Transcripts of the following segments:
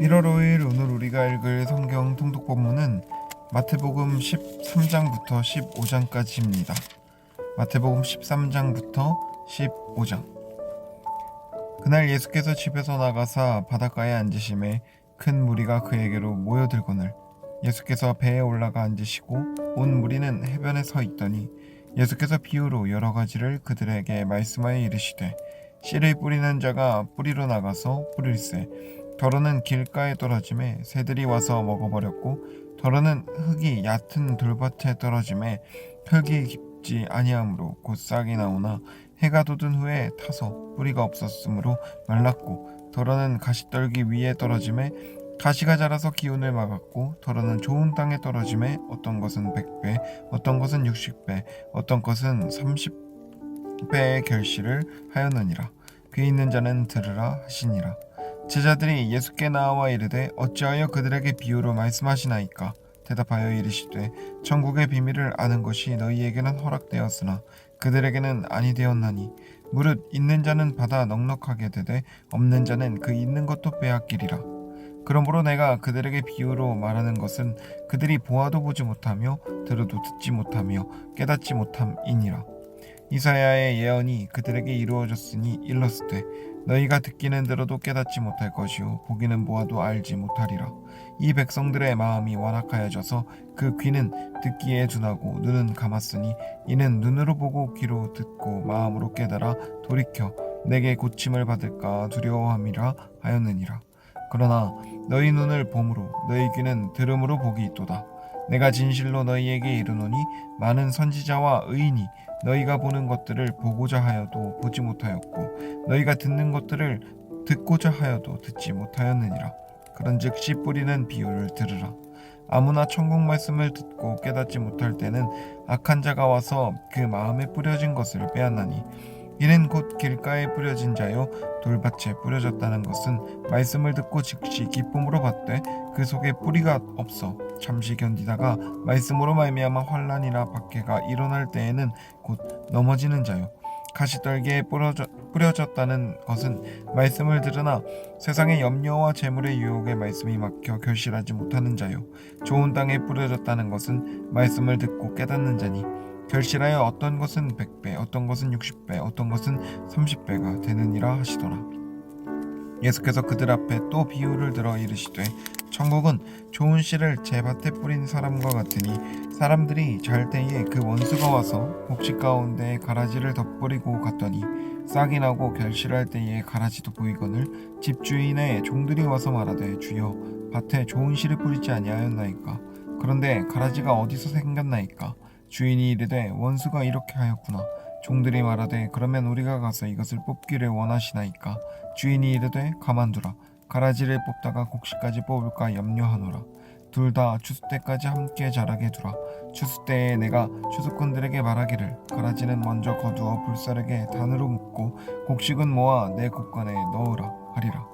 1월 5일 오늘 우리가 읽을 성경 통독 본문은 마태복음 13장부터 15장까지입니다. 마태복음 13장부터 15장. 그날 예수께서 집에서 나가사 바닷가에 앉으심에 큰 무리가 그에게로 모여들거늘 예수께서 배에 올라가 앉으시고 온 무리는 해변에 서 있더니 예수께서 비유로 여러 가지를 그들에게 말씀하여 이르시되 씨를 뿌리는 자가 뿌리로 나가서 뿌릴새 더러는 길가에 떨어짐에 새들이 와서 먹어버렸고 더러는 흙이 얕은 돌밭에 떨어짐에 흙이 깊지 아니하므로 곧 싹이 나오나 해가 돋은 후에 타서 뿌리가 없었으므로 말랐고 더러는 가시떨기 위에 떨어짐에 가시가 자라서 기운을 막았고 더러는 좋은 땅에 떨어짐에 어떤 것은 100배 어떤 것은 60배 어떤 것은 30배의 결실을 하였느니라. 귀 있는 자는 들으라 하시니라. 제자들이 예수께 나와 이르되 어찌하여 그들에게 비유로 말씀하시나이까? 대답하여 이르시되 천국의 비밀을 아는 것이 너희에게는 허락되었으나 그들에게는 아니 되었나니 무릇 있는 자는 받아 넉넉하게 되되 없는 자는 그 있는 것도 빼앗기리라. 그러므로 내가 그들에게 비유로 말하는 것은 그들이 보아도 보지 못하며 들어도 듣지 못하며 깨닫지 못함이니라. 이사야의 예언이 그들에게 이루어졌으니 일렀으되 너희가 듣기는 들어도 깨닫지 못할 것이요 보기는 보아도 알지 못하리라. 이 백성들의 마음이 완악하여져서 그 귀는 듣기에 둔하고 눈은 감았으니 이는 눈으로 보고 귀로 듣고 마음으로 깨달아 돌이켜 내게 고침을 받을까 두려워함이라 하였느니라. 그러나 너희 눈을 봄으로 너희 귀는 들음으로 복이 있도다. 내가 진실로 너희에게 이르노니 많은 선지자와 의인이 너희가 보는 것들을 보고자 하여도 보지 못하였고 너희가 듣는 것들을 듣고자 하여도 듣지 못하였느니라. 그런즉 씨 뿌리는 비유를 들으라. 아무나 천국 말씀을 듣고 깨닫지 못할 때는 악한 자가 와서 그 마음에 뿌려진 것을 빼앗나니 이는 곧 길가에 뿌려진 자요 돌밭에 뿌려졌다는 것은 말씀을 듣고 즉시 기쁨으로 받되 그 속에 뿌리가 없어 잠시 견디다가 말씀으로 말미암아 환난이나 박해가 일어날 때에는 곧 넘어지는 자요 가시떨기에 뿌려졌다는 것은 말씀을 들으나 세상의 염려와 재물의 유혹에 말씀이 막혀 결실하지 못하는 자요 좋은 땅에 뿌려졌다는 것은 말씀을 듣고 깨닫는 자니 결실하여 어떤 것은 100배 어떤 것은 60배 어떤 것은 30배가 되느니라 하시더라. 예수께서 그들 앞에 또 비유를 들어 이르시되 천국은 좋은 씨를 제 밭에 뿌린 사람과 같으니 사람들이 잘 때에 그 원수가 와서 곡식 가운데 가라지를 덧뿌리고 갔더니 싹이 나고 결실할 때에 가라지도 보이거늘 집주인의 종들이 와서 말하되 주여 밭에 좋은 씨를 뿌리지 아니하였나이까? 그런데 가라지가 어디서 생겼나이까? 주인이 이르되 원수가 이렇게 하였구나. 종들이 말하되 그러면 우리가 가서 이것을 뽑기를 원하시나이까? 주인이 이르되 가만두라. 가라지를 뽑다가 곡식까지 뽑을까 염려하노라. 둘 다 추수 때까지 함께 자라게 두라. 추수 때에 내가 추수꾼들에게 말하기를 가라지는 먼저 거두어 불사르게 단으로 묶고 곡식은 모아 내 곳간에 넣으라 하리라.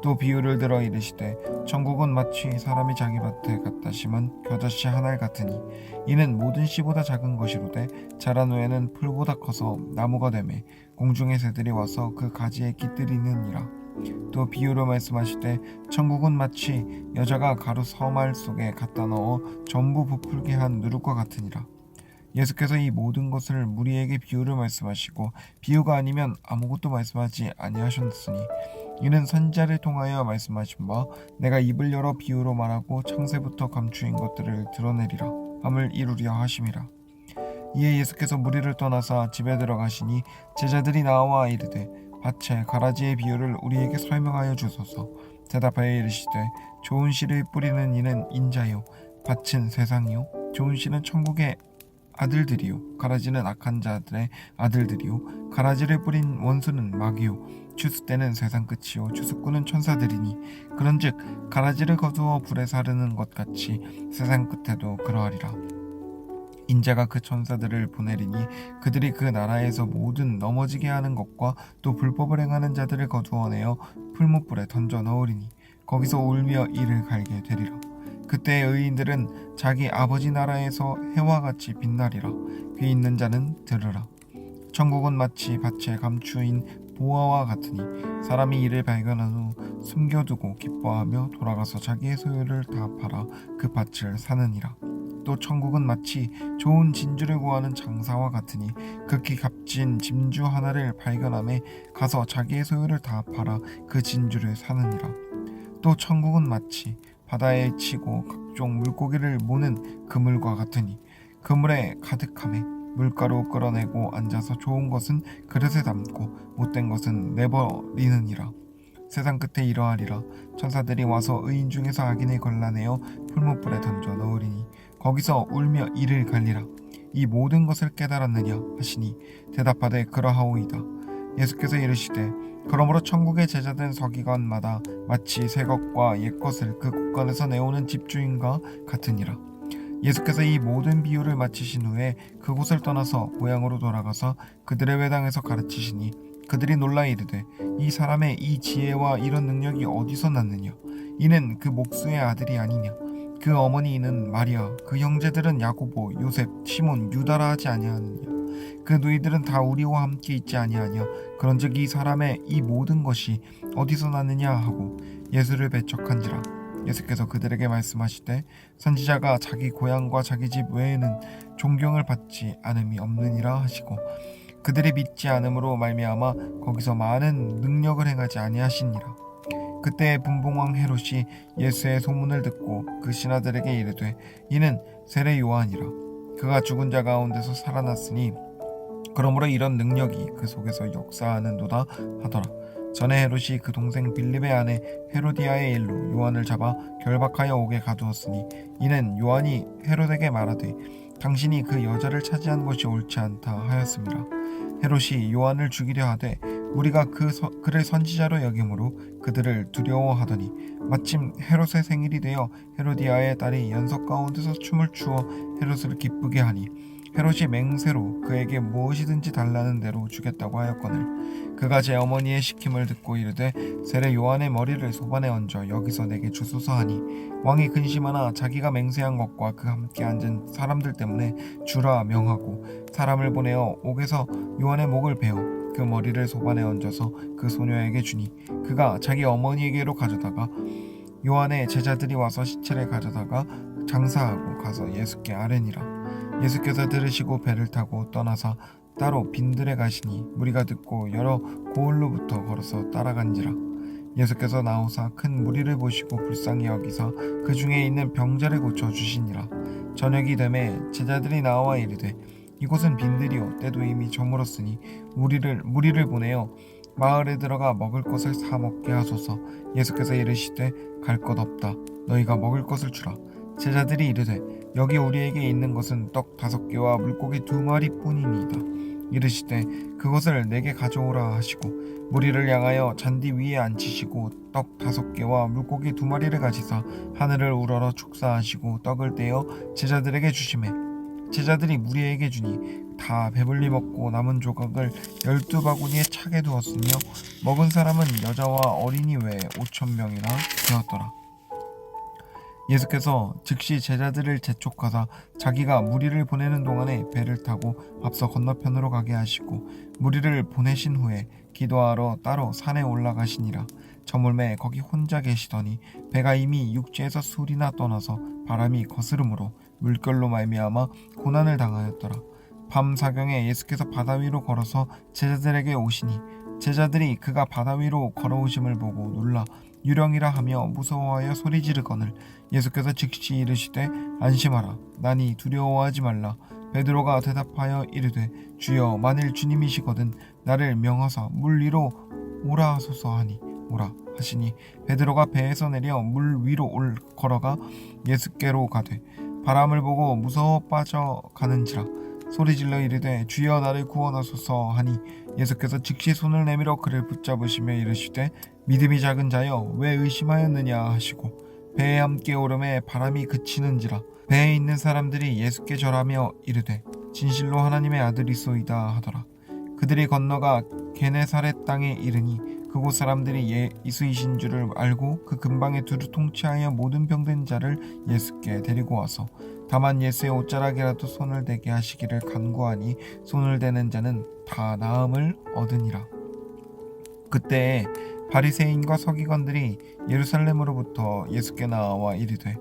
또 비유를 들어 이르시되 천국은 마치 사람이 자기 밭에 갖다 심은 겨자씨 한 알 같으니 이는 모든 씨보다 작은 것이로되 자란 후에는 풀보다 커서 나무가 되매 공중의 새들이 와서 그 가지에 깃들이느니라. 또 비유로 말씀하시되 천국은 마치 여자가 가루 서말 속에 갖다 넣어 전부 부풀게 한 누룩과 같으니라. 예수께서 이 모든 것을 무리에게 비유를 말씀하시고 비유가 아니면 아무것도 말씀하지 아니하셨으니 이는 선지자를 통하여 말씀하신 바 내가 입을 열어 비유로 말하고 창세부터 감추인 것들을 드러내리라 함을 이루려 하심이라. 이에 예수께서 무리를 떠나사 집에 들어가시니 제자들이 나와 이르되 밭에 가라지의 비유를 우리에게 설명하여 주소서. 대답하여 이르시되 좋은 씨를 뿌리는 이는 인자요 밭은 세상이요 좋은 씨는 천국의 아들들이요 가라지는 악한 자들의 아들들이요 가라지를 뿌린 원수는 마귀요 추수 때는 세상 끝이요 추수꾼은 천사들이니 그런즉 가라지를 거두어 불에 사르는 것 같이 세상 끝에도 그러하리라. 인자가 그 천사들을 보내리니 그들이 그 나라에서 모든 넘어지게 하는 것과 또 불법을 행하는 자들을 거두어내어 풀무불에 던져 넣으리니 거기서 울며 이를 갈게 되리라. 그때 의인들은 자기 아버지 나라에서 해와 같이 빛나리라. 귀 있는 자는 들으라. 천국은 마치 밭에 감추인 보화와 같으니 사람이 이를 발견한 후 숨겨두고 기뻐하며 돌아가서 자기의 소유를 다 팔아 그 밭을 사느니라. 또 천국은 마치 좋은 진주를 구하는 장사와 같으니 극히 값진 진주 하나를 발견함에 가서 자기의 소유를 다 팔아 그 진주를 사느니라. 또 천국은 마치 바다에 치고 각종 물고기를 모는 그물과 같으니 그물에 가득함에 물가로 끌어내고 앉아서 좋은 것은 그릇에 담고 못된 것은 내버리느니라. 세상 끝에 이러하리라. 천사들이 와서 의인 중에서 악인을 걸라내어 풀무불에 던져 넣으리니 거기서 울며 이를 갈리라. 이 모든 것을 깨달았느냐 하시니 대답하되 그러하오이다. 예수께서 이르시되 그러므로 천국의 제자된 서기관마다 마치 새 것과 옛 것을 그 곳간에서 내오는 집주인과 같으니라. 예수께서 이 모든 비유를 마치신 후에 그곳을 떠나서 고향으로 돌아가서 그들의 회당에서 가르치시니 그들이 놀라 이르되 이 사람의 이 지혜와 이런 능력이 어디서 났느냐? 이는 그 목수의 아들이 아니냐? 그 어머니는 마리아, 그 형제들은 야고보, 요셉, 시몬, 유다라 하지 아니하느냐? 그 너희들은 다 우리와 함께 있지 아니하냐? 그런즉 이 사람의 이 모든 것이 어디서 났느냐 하고 예수를 배척한지라. 예수께서 그들에게 말씀하시되 선지자가 자기 고향과 자기 집 외에는 존경을 받지 않음이 없느니라 하시고 그들이 믿지 않음으로 말미암아 거기서 많은 능력을 행하지 아니하시니라. 그때 분봉왕 헤롯이 예수의 소문을 듣고 그 신하들에게 이르되 이는 세례 요한이라. 그가 죽은 자 가운데서 살아났으니 그러므로 이런 능력이 그 속에서 역사하는도다 하더라. 전에 헤롯이 그 동생 빌립의 아내 헤로디아의 일로 요한을 잡아 결박하여 옥에 가두었으니 이는 요한이 헤롯에게 말하되 당신이 그 여자를 차지한 것이 옳지 않다 하였습니다. 헤롯이 요한을 죽이려 하되 우리가 그를 선지자로 여김으로 그들을 두려워하더니 마침 헤롯의 생일이 되어 헤로디아의 딸이 연석 가운데서 춤을 추어 헤롯을 기쁘게 하니 헤롯이 맹세로 그에게 무엇이든지 달라는 대로 주겠다고 하였거늘 그가 제 어머니의 시킴을 듣고 이르되 세례 요한의 머리를 소반에 얹어 여기서 내게 주소서 하니 왕이 근심하나 자기가 맹세한 것과 그 함께 앉은 사람들 때문에 주라 명하고 사람을 보내어 옥에서 요한의 목을 베어 그 머리를 소반에 얹어서 그 소녀에게 주니 그가 자기 어머니에게로 가져다가 요한의 제자들이 와서 시체를 가져다가 장사하고 가서 예수께 아뢰니라. 예수께서 들으시고 배를 타고 떠나서 따로 빈들에 가시니 무리가 듣고 여러 고을로부터 걸어서 따라간지라. 예수께서 나오사 큰 무리를 보시고 불쌍히 여기사 그 중에 있는 병자를 고쳐 주시니라. 저녁이 되매 제자들이 나와 이르되 이곳은 빈들이요 때도 이미 저물었으니 무리를 보내어 마을에 들어가 먹을 것을 사 먹게 하소서. 예수께서 이르시되 갈 것 없다. 너희가 먹을 것을 주라. 제자들이 이르되 여기 우리에게 있는 것은 떡 5개와 물고기 2마리뿐이니이다. 이르시되 그것을 내게 가져오라 하시고 무리를 향하여 잔디 위에 앉히시고 떡 5개와 물고기 2마리를 가지사 하늘을 우러러 축사하시고 떡을 떼어 제자들에게 주시매 제자들이 무리에게 주니 다 배불리 먹고 남은 조각을 12바구니에 차게 두었으며 먹은 사람은 여자와 어린이 외에 5,000명이나 되었더라. 예수께서 즉시 제자들을 재촉하사 자기가 무리를 보내는 동안에 배를 타고 앞서 건너편으로 가게 하시고 무리를 보내신 후에 기도하러 따로 산에 올라가시니라. 저물매 거기 혼자 계시더니 배가 이미 육지에서 술이나 떠나서 바람이 거스름으로 물결로 말미암아 고난을 당하였더라. 밤 사경에 예수께서 바다 위로 걸어서 제자들에게 오시니 제자들이 그가 바다 위로 걸어오심을 보고 놀라 유령이라 하며 무서워하여 소리 지르거늘 예수께서 즉시 이르시되 안심하라 나니 두려워하지 말라. 베드로가 대답하여 이르되 주여 만일 주님이시거든 나를 명하사 물 위로 오라 하소서 하니 오라 하시니 베드로가 배에서 내려 물 위로 걸어가 예수께로 가되 바람을 보고 무서워 빠져가는지라 소리질러 이르되 주여 나를 구원하소서 하니 예수께서 즉시 손을 내밀어 그를 붙잡으시며 이르시되 믿음이 작은 자여 왜 의심하였느냐 하시고 배에 함께 오름에 바람이 그치는지라. 배에 있는 사람들이 예수께 절하며 이르되 진실로 하나님의 아들이소이다 하더라. 그들이 건너가 게네사렛 땅에 이르니 그곳 사람들이 예수이신 줄을 알고 그 근방에 두루 통치하여 모든 병든 자를 예수께 데리고 와서 다만 예수의 옷자락이라도 손을 대게 하시기를 간구하니 손을 대는 자는 다 나음을 얻으니라. 그때 바리새인과 서기관들이 예루살렘으로부터 예수께 나와 이르되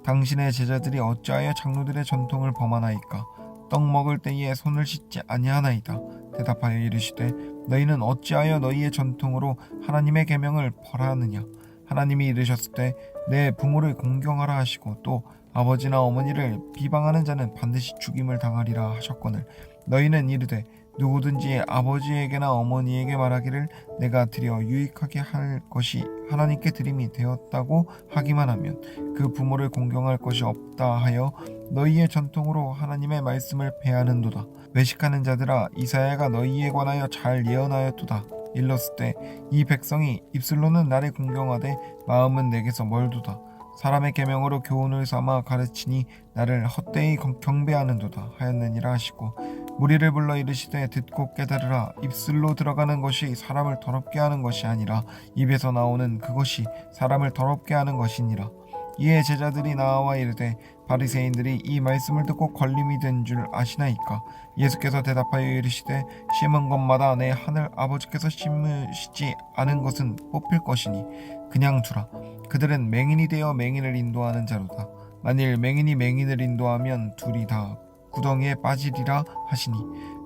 당신의 제자들이 어찌하여 장로들의 전통을 범하나이까? 떡 먹을 때에 손을 씻지 아니하나이다. 대답하여 이르시되 너희는 어찌하여 너희의 전통으로 하나님의 계명을 벌하느냐? 하나님이 이르셨을 때 내 부모를 공경하라 하시고 또 아버지나 어머니를 비방하는 자는 반드시 죽임을 당하리라 하셨거늘 너희는 이르되 누구든지 아버지에게나 어머니에게 말하기를 내가 드려 유익하게 할 것이 하나님께 드림이 되었다고 하기만 하면 그 부모를 공경할 것이 없다 하여 너희의 전통으로 하나님의 말씀을 패하는도다. 외식하는 자들아, 이사야가 너희에 관하여 잘 예언하였도다. 일렀을 때 이 백성이 입술로는 나를 공경하되 마음은 내게서 멀도다. 사람의 계명으로 교훈을 삼아 가르치니 나를 헛되이 경배하는도다 하였느니라 하시고 무리를 불러 이르시되 듣고 깨달으라. 입술로 들어가는 것이 사람을 더럽게 하는 것이 아니라 입에서 나오는 그것이 사람을 더럽게 하는 것이니라. 이에 제자들이 나와 이르되 바리새인들이 이 말씀을 듣고 걸림이 된 줄 아시나이까? 예수께서 대답하여 이르시되 심은 것마다 내 하늘 아버지께서 심으시지 않은 것은 뽑힐 것이니 그냥 두라. 그들은 맹인이 되어 맹인을 인도하는 자로다. 만일 맹인이 맹인을 인도하면 둘이 다 구덩이에 빠지리라 하시니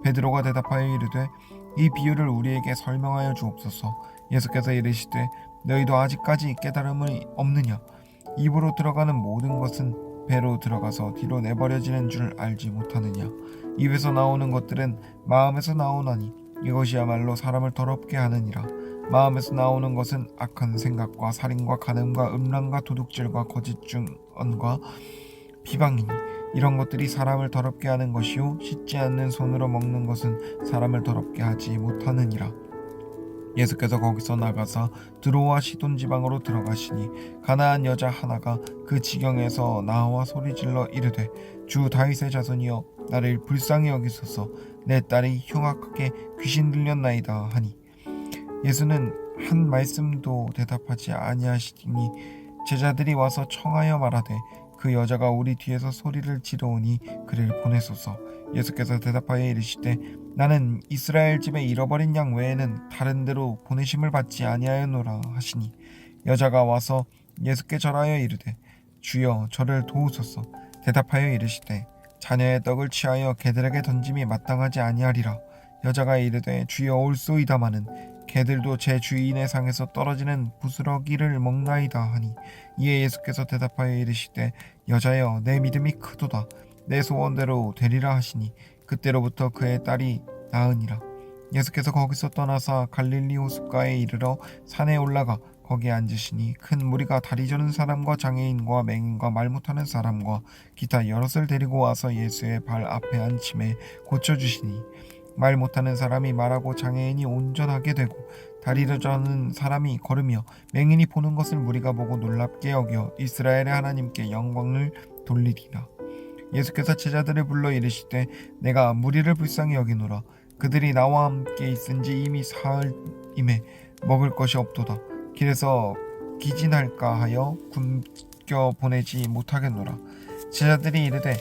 베드로가 대답하여 이르되 이 비유를 우리에게 설명하여 주옵소서. 예수께서 이르시되 너희도 아직까지 깨달음이 없느냐? 입으로 들어가는 모든 것은 배로 들어가서 뒤로 내버려지는 줄 알지 못하느냐? 입에서 나오는 것들은 마음에서 나오나니 이것이야말로 사람을 더럽게 하느니라. 마음에서 나오는 것은 악한 생각과 살인과 간음과 음란과 도둑질과 거짓 증언과 비방이니 이런 것들이 사람을 더럽게 하는 것이요 씻지 않는 손으로 먹는 것은 사람을 더럽게 하지 못하느니라. 예수께서 거기서 나가사 드로와 시돈 지방으로 들어가시니 가나안 여자 하나가 그 지경에서 나와 소리질러 이르되 주 다윗의 자손이여 나를 불쌍히 여기소서. 내 딸이 흉악하게 귀신 들렸나이다 하니 예수는 한 말씀도 대답하지 아니하시니 제자들이 와서 청하여 말하되 그 여자가 우리 뒤에서 소리를 지르오니 그를 보내소서. 예수께서 대답하여 이르시되 나는 이스라엘 집에 잃어버린 양 외에는 다른 데로 보내심을 받지 아니하였노라 하시니 여자가 와서 예수께 절하여 이르되 주여 저를 도우소서. 대답하여 이르시되 자녀의 떡을 취하여 개들에게 던짐이 마땅하지 아니하리라. 여자가 이르되 주여 올소이다마는 개들도 제 주인의 상에서 떨어지는 부스러기를 먹나이다 하니 이에 예수께서 대답하여 이르시되 여자여 내 믿음이 크도다. 내 소원대로 되리라 하시니 그때로부터 그의 딸이 나으니라. 예수께서 거기서 떠나사 갈릴리 호숫가에 이르러 산에 올라가 거기에 앉으시니 큰 무리가 다리 저는 사람과 장애인과 맹인과 말 못하는 사람과 기타 여럿을 데리고 와서 예수의 발 앞에 앉힘에 고쳐주시니 말 못하는 사람이 말하고 장애인이 온전하게 되고 다리를 저는 사람이 걸으며 맹인이 보는 것을 무리가 보고 놀랍게 여겨 이스라엘의 하나님께 영광을 돌리리라. 예수께서 제자들을 불러 이르시되 내가 무리를 불쌍히 여기노라. 그들이 나와 함께 있은지 이미 사흘임에 먹을 것이 없도다. 길에서 기진할까 하여 굶겨 보내지 못하겠노라. 제자들이 이르되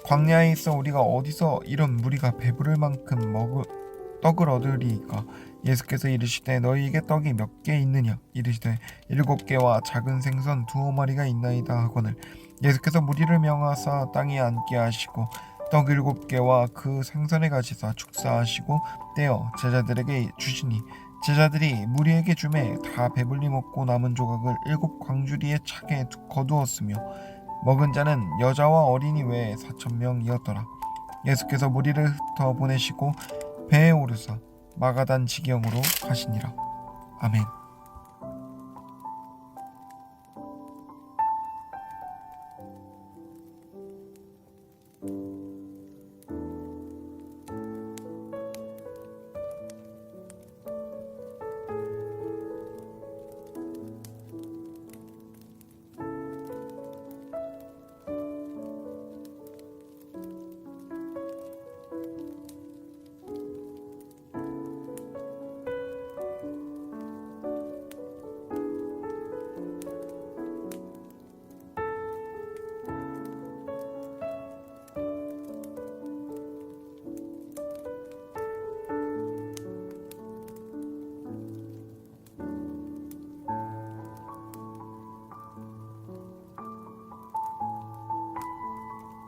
광야에 있어 우리가 어디서 이런 무리가 배부를 만큼 떡을 얻으리이까? 예수께서 이르시되 너희에게 떡이 몇 개 있느냐? 이르시되 7개와 작은 생선 2마리가 있나이다 하거늘 예수께서 무리를 명하사 땅에 앉게 하시고 떡 7개와 그 생선을 가지사 축사하시고 떼어 제자들에게 주시니 제자들이 무리에게 주매 다 배불리 먹고 남은 조각을 7광주리에 차게 거두었으며 먹은 자는 여자와 어린이 외에 4,000명이었더라. 예수께서 무리를 흩어 보내시고 배에 오르사 마가단 지경으로 가시니라. 아멘.